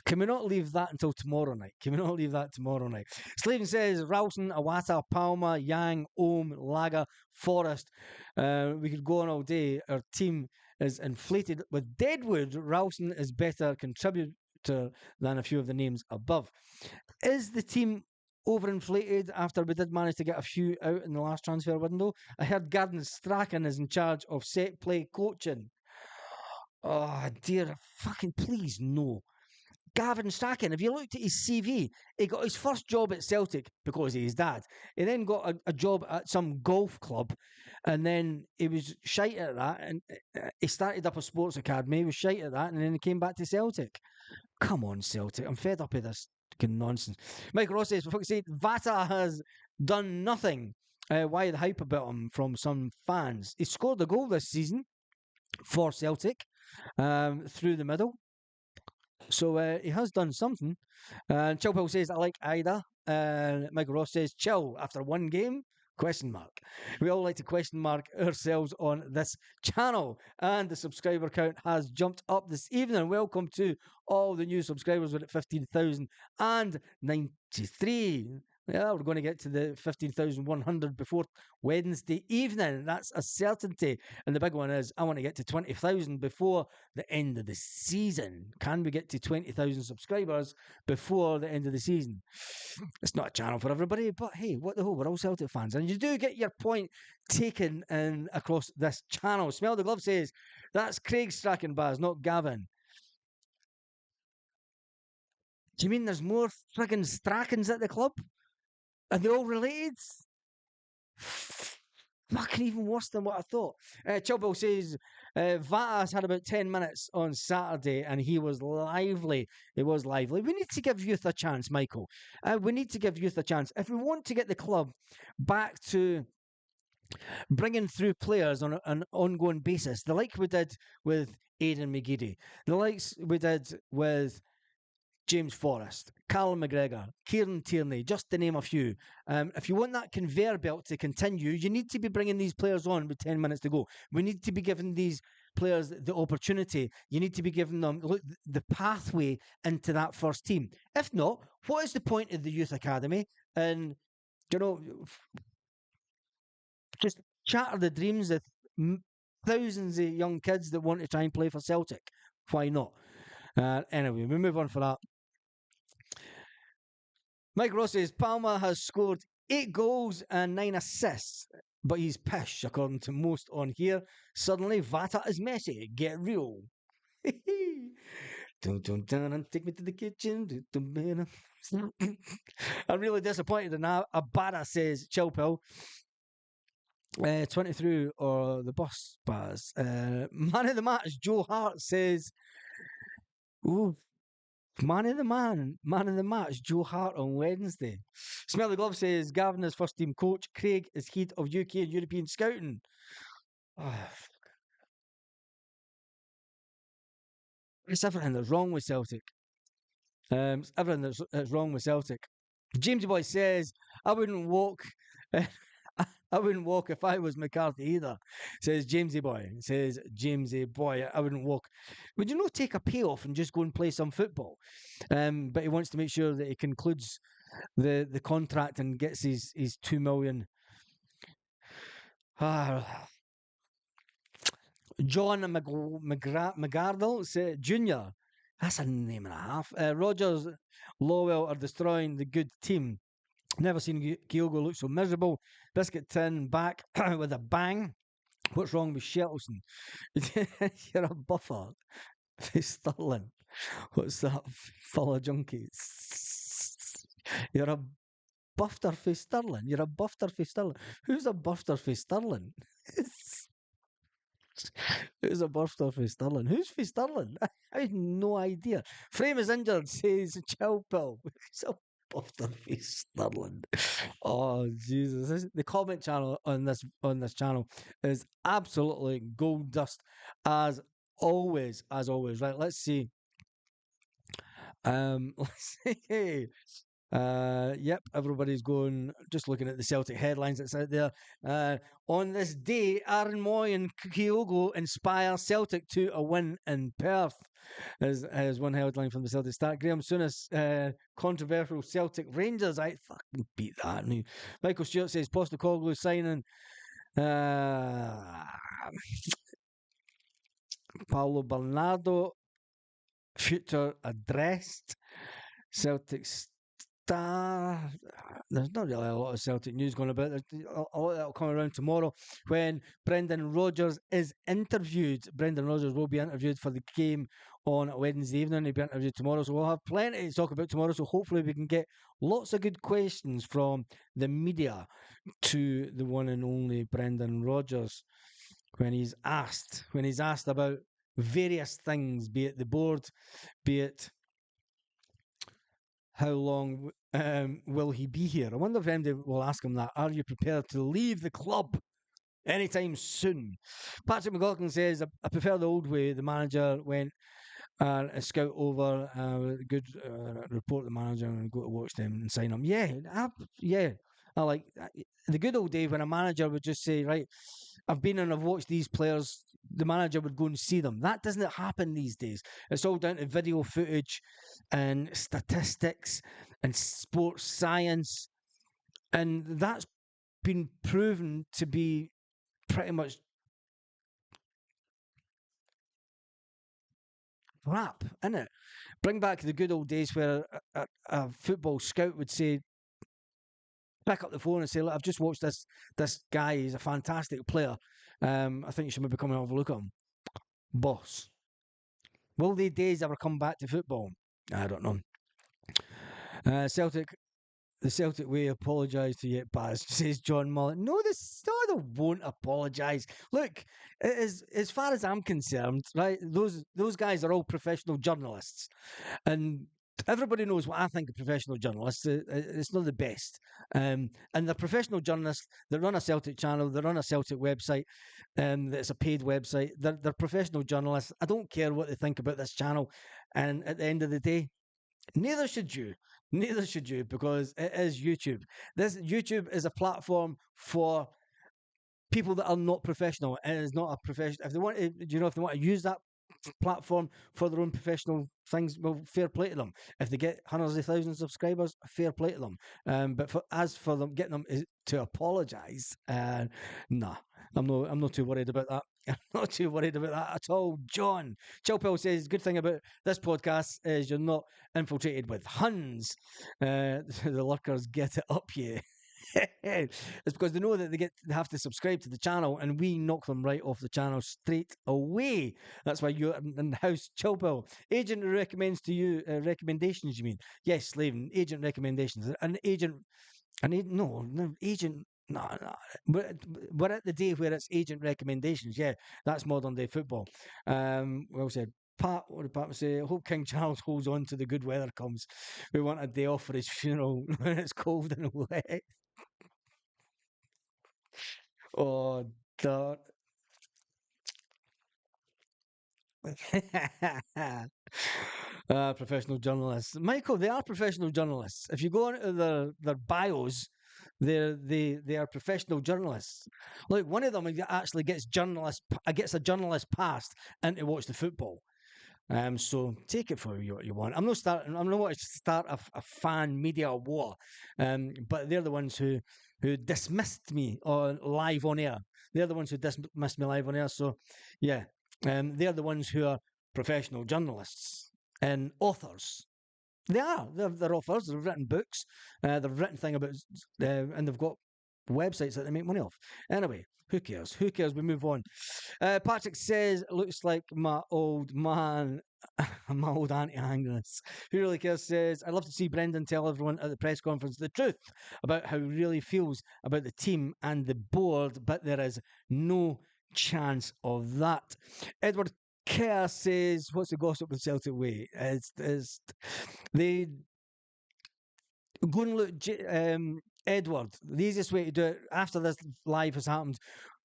Can we not leave that until tomorrow night? Can we not leave that tomorrow night? Slaven says Ralston, Awata, Palma, Yang, Ohm, Laga, Forest. We could go on all day. Our team is inflated with Deadwood. Ralston is better contributor than a few of the names above. Is the team overinflated after we did manage to get a few out in the last transfer window? I heard Gardner Strachan is in charge of set play coaching. Oh dear, fucking please no. Gavin Strachan, if you looked at his CV, he got his first job at Celtic because of his dad. He then got a job at some golf club, and then he was shite at that. And he started up a sports academy. He was shite at that, and then he came back to Celtic. Come on, Celtic! I'm fed up with this fucking nonsense. Mike Ross says, for fuck's sake, Vata has done nothing. Why the hype about him from some fans? He scored a goal this season for Celtic through the middle. So he has done something. And Chilpel says, I like Ida. Michael Ross says, chill after one game? Question mark. We all like to question mark ourselves on this channel. And the subscriber count has jumped up this evening. Welcome to all the new subscribers. We're at 15,093. Yeah, we're going to get to the 15,100 before Wednesday evening. That's a certainty. And the big one is I want to get to 20,000 before the end of the season. Can we get to 20,000 subscribers before the end of the season? It's not a channel for everybody, but hey, what the hell? We're all Celtic fans. And you do get your point taken in across this channel. Smell the Glove says, that's Craig Strachan Baz, not Gavin. Do you mean there's more friggin' Strachans at the club? Are they all related? Fucking even worse than what I thought. Chilwell says Vatas had about 10 minutes on Saturday and he was lively. He was lively. We need to give youth a chance, Michael. We need to give youth a chance. If we want to get the club back to bringing through players on an ongoing basis, the like we did with Aidan McGeady, the likes we did with James Forrest, Callum McGregor, Kieran Tierney, just to name a few. If you want that conveyor belt to continue, you need to be bringing these players on with 10 minutes to go. We need to be giving these players the opportunity. You need to be giving them the pathway into that first team. If not, what is the point of the youth academy? And, you know, just shatter the dreams of thousands of young kids that want to try and play for Celtic. Why not? Anyway, we move on for that. Mike Ross says Palmer has scored 8 goals and 9 assists, but he's pish, according to most on here. Suddenly, Vata is Messi. Get real. Dun, dun, dun, take me to the kitchen. I'm really disappointed in that. Abada says, chill pill. 20 through or the bus bars. Man of the match, Joe Hart says, ooh, man of the match, Joe Hart on Wednesday. Smelly Glove says Gavin is first team coach. Craig is head of UK and European scouting. It's everything that's wrong with Celtic. It's everything that's wrong with Celtic. Jamesy Boy says, I wouldn't walk. I wouldn't walk if I was McCarthy either. Says Jamesy Boy. Says Jamesy Boy. I wouldn't walk. Would you not take a payoff and just go and play some football? But he wants to make sure that he concludes the contract and gets his 2 million. John McGardle Jr. That's a name and a half. Rogers, Lowell are destroying the good team. Never seen Kyogo look so miserable. Biscuit Tin back with a bang. What's wrong with Shelton? You're a buffer for Sterling. What's that? Full of junkies. You're a buffer for Sterling. You're a buffer for Sterling. Who's a buffer for Sterling? Who's a buffer for Sterling? Who's for Sterling? I have no idea. Frame is injured, says Chill Pill. Who's a buffer for Sterling? Oh Jesus! The comment channel on this channel is absolutely gold dust as always. As always, right? Let's see. Let's see. Yep, everybody's going, just looking at the Celtic headlines that's out there. Uh, on this day, Aaron Moy and Kyogo inspire Celtic to a win in Perth. As one headline from the Celtic Stat. Graham Souness, controversial Celtic Rangers. I fucking beat that. Michael Stewart says Postecoglou signing. Uh, Paulo Bernardo, future addressed. Celtic Star. There's not really a lot of Celtic news going about. There's a lot that'll come around tomorrow when Brendan Rodgers is interviewed. Brendan Rodgers will be interviewed for the game on Wednesday evening. He'll be interviewed tomorrow, so we'll have plenty to talk about tomorrow. So hopefully we can get lots of good questions from the media to the one and only Brendan Rodgers when he's asked about various things, be it the board, be it how long will he be here? I wonder if anybody will ask him that. Are you prepared to leave the club anytime soon? Patrick McLaughlin says, I prefer the old way. The manager went a scout over, good report the manager and go to watch them and sign them. Yeah, yeah. I like the good old days when a manager would just say, right, I've been and I've watched these players. The manager would go and see them. That doesn't happen these days. It's all down to video footage and statistics and sports science. And that's been proven to be pretty much crap, isn't it? Bring back the good old days where a football scout would say, pick up the phone and say, look, I've just watched this guy. He's a fantastic player. I think you should maybe come and have a look at him. Boss. Will they days ever come back to football? I don't know. Celtic, the Celtic way apologise to Yet Baz, says John Mullen. No, the Stardom won't apologise. Look, as far as I'm concerned, right, those guys are all professional journalists. And everybody knows what I think of professional journalists. It's not the best. And they're professional journalists that run a Celtic channel, they run a Celtic website, that's a paid website. They're professional journalists. I don't care what they think about this channel. And at the end of the day, neither should you. Neither should you, because it is YouTube. This YouTube is a platform for people that are not professional. It is not a professional. If they want to, if they want to use that platform for their own professional things, well, fair play to them. If they get hundreds of thousands of subscribers, fair play to them. But as for them getting them to apologise, nah, I'm not too worried about that. I'm not too worried about that at all. John Chilpel says, good thing about this podcast is you're not infiltrated with Huns. The lurkers get it up you. It's because they know that they have to subscribe to the channel, and we knock them right off the channel straight away. That's why you're in the house. Chilpel, agent recommends to you recommendations. You mean yes, Slaven, agent recommendations. An agent, no agent. No, no. We're at the day where it's agent recommendations. Yeah, that's modern day football. Well said. Pat, what did Pat say? I hope King Charles holds on to the good weather comes. We want a day off for his funeral when it's cold and wet. Oh, the professional journalists. Michael, they are professional journalists. If you go into their bios, they are professional journalists. Like one of them actually gets a journalist passed in to watch the football. So take it for what you want. I'm not want to start a fan media war. But they're the ones who dismissed me on live on air. They're the ones who dismissed me live on air. So yeah, they're the ones who are professional journalists and authors. They are. They're authors. They've written books. They've written things about, and they've got websites that they make money off. Anyway, who cares? Who cares? We move on. Patrick says, looks like my old man, my old auntie Agnes. Who really cares? Says, I'd love to see Brendan tell everyone at the press conference the truth about how he really feels about the team and the board, but there is no chance of that. Edward Kerr says, what's the gossip with Celtic Way? It's they go and look, Edward. The easiest way to do it after this live has happened,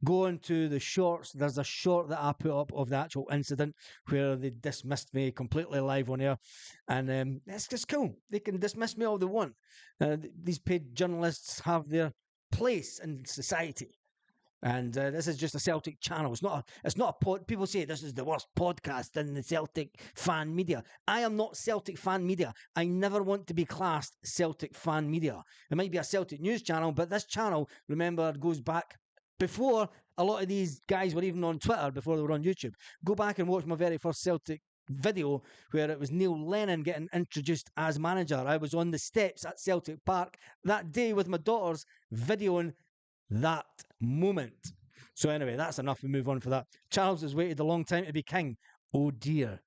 Go into the shorts. There's a short that I put up of the actual incident where they dismissed me completely live on air, and it's just cool. They can dismiss me all they want. These paid journalists have their place in society. And this is just a Celtic channel. It's not. It's not a pod. People say this is the worst podcast in the Celtic fan media. I am not Celtic fan media. I never want to be classed Celtic fan media. It might be a Celtic news channel, but this channel, remember, goes back before a lot of these guys were even on Twitter, before they were on YouTube. Go back and watch my very first Celtic video where it was Neil Lennon getting introduced as manager. I was on the steps at Celtic Park that day with my daughters videoing that moment. So anyway, that's enough. We move on for that. Charles has waited a long time to be king. Oh dear.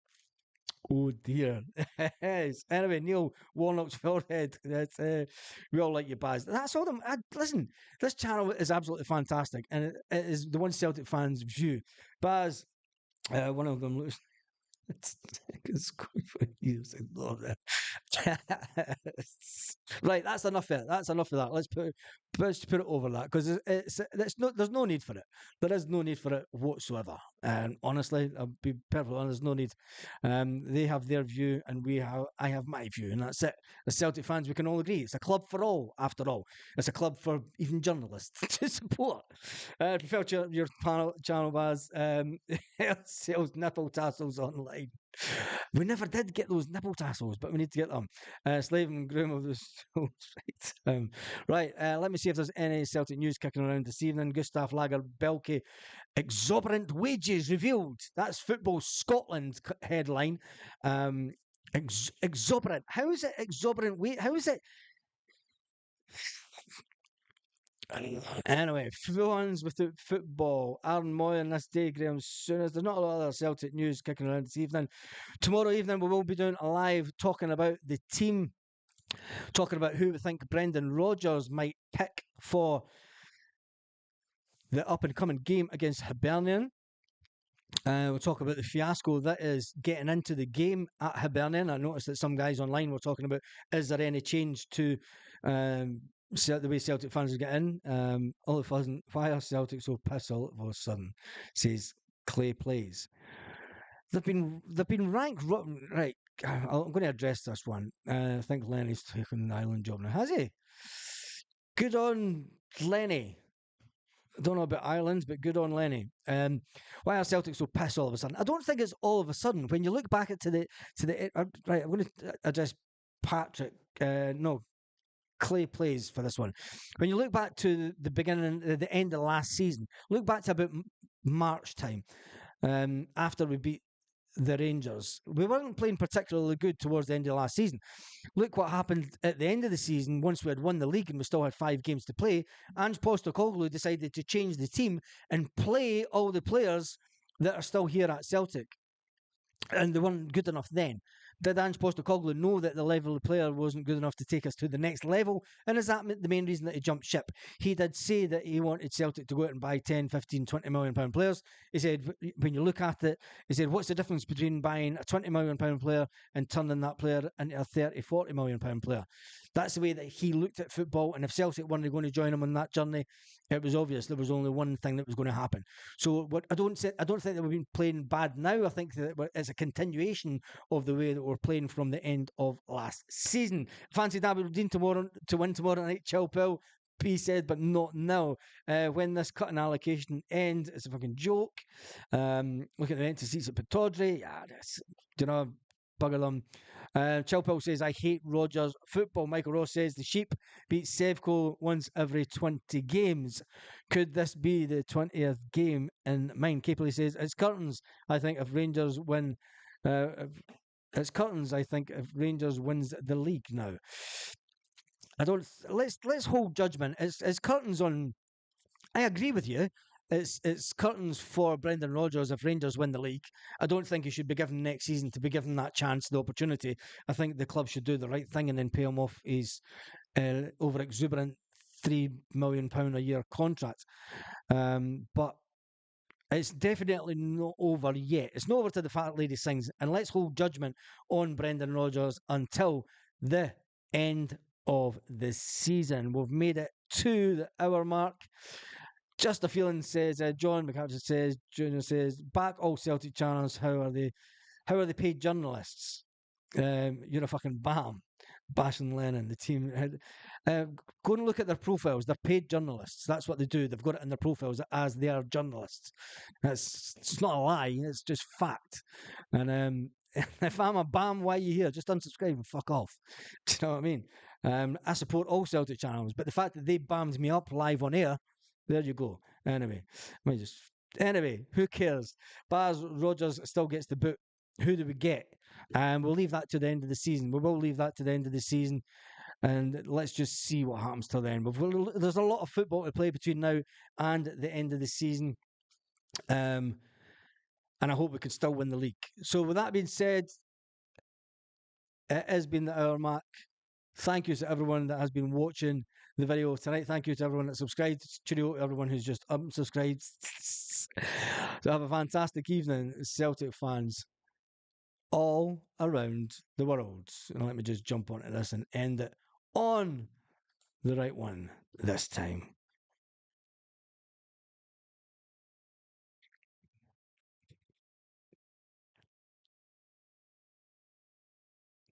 Oh dear. Yes. Anyway, Neil Warnock's forehead. That's we all like you, Baz. That's all them. Listen, this channel is absolutely fantastic, and it is the one Celtic fans view. Baz, one of them looks. It's quite for years. Right, that's enough of it. That's enough of that. Let's put it over that, because it's no, there's no need for it. There is no need for it whatsoever. And honestly, I'll be perfectly honest. There's no need. They have their view, and I have my view, and that's it. As Celtic fans, we can all agree it's a club for all. After all, it's a club for even journalists to support. Prefer your channel, Baz. Sells nipple tassels online. We never did get those nipple tassels, but we need to get them. Slave and groom of the souls. Right. Let me see if there's any Celtic news kicking around this evening. Gustav Lager Belke, exorbitant wages revealed. That's Football Scotland headline. Exorbitant. How is it exorbitant? How is it? Anyway, full ons with the football. Aaron Moy on this day, Graham Souness. There's not a lot of other Celtic news kicking around this evening. Tomorrow evening, we will be doing a live talking about the team, talking about who we think Brendan Rodgers might pick for the up and coming game against Hibernian. We'll talk about the fiasco that is getting into the game at Hibernian. I noticed that some guys online were talking about, is there any change to the way Celtic fans get in? All of a sudden, why are Celtic so pissed all of a sudden? Says Clay Plays. They've been ranked right. I'm going to address this one. I think Lenny's taken the island job now. Has he? Good on Lenny. I don't know about Ireland, but good on Lenny. Why are Celtic so pissed all of a sudden? I don't think it's all of a sudden. When you look back to the right, I'm going to address Patrick. No, Clay Plays for this one. When you look back to the beginning, the end of last season, look back to about March time, after we beat the Rangers. We weren't playing particularly good towards the end of last season. Look what happened at the end of the season. Once we had won the league and we still had 5 games to play, Ange Postecoglou decided to change the team and play all the players that are still here at Celtic. And they weren't good enough then. Did Ange Postecoglou know that the level of player wasn't good enough to take us to the next level? And is that the main reason that he jumped ship? He did say that he wanted Celtic to go out and buy 10, 15, 20 million pound players. He said, when you look at it, he said, what's the difference between buying a 20 million pound player and turning that player into a 30, 40 million pound player? That's the way that he looked at football. And if Celtic weren't going to join him on that journey, it was obvious there was only one thing that was going to happen. So I don't think that we've been playing bad now. I think that it's a continuation of the way that we're playing from the end of last season. Fancy Aberdeen tomorrow to win tomorrow night, Chilpil. P said, but not now. When this cutting allocation ends, it's a fucking joke. Look at the empty seats at Pittodrie. Yeah, bugger them. Chilpil says, I hate Rodgers football. Michael Ross says, the sheep beat Sevco once every 20 games. Could this be the 20th game in mine? Capley says, it's curtains. I think if Rangers win, it's curtains. I think if Rangers wins the league now. I don't. Let's hold judgment. It's curtains on. I agree with you. It's curtains for Brendan Rodgers if Rangers win the league. I don't think he should be given next season to be given that chance, the opportunity. I think the club should do the right thing and then pay him off his over exuberant £3 million a year contract. But it's definitely not over yet. It's not over till the fat lady sings. And let's hold judgment on Brendan Rodgers until the end of the season. We've made it to the hour mark. Just a feeling, says John McAllister, says Junior, says back all Celtic channels. How are they? How are they paid journalists? You're a fucking bam. Bashing Lennon, the team. Go and look at their profiles. They're paid journalists. That's what they do. They've got it in their profiles as they are journalists. It's not a lie. It's just fact. And if I'm a bam, why are you here? Just unsubscribe and fuck off. Do you know what I mean? I support all Celtic channels, but the fact that they bammed me up live on air, there you go. Anyway, let me just. Anyway, who cares? Baz Rogers still gets the boot. Who do we get? And we'll leave that to the end of the season. We will leave that to the end of the season, and let's just see what happens till then. There's a lot of football to play between now and the end of the season, and I hope we can still win the league. So, with that being said, it has been the hour mark. Thank you to everyone that has been watching the video tonight. Thank you to everyone that subscribed. Cheerio to everyone who's just unsubscribed. So have a fantastic evening, Celtic fans all around the world. And let me just jump onto this and end it on the right one this time.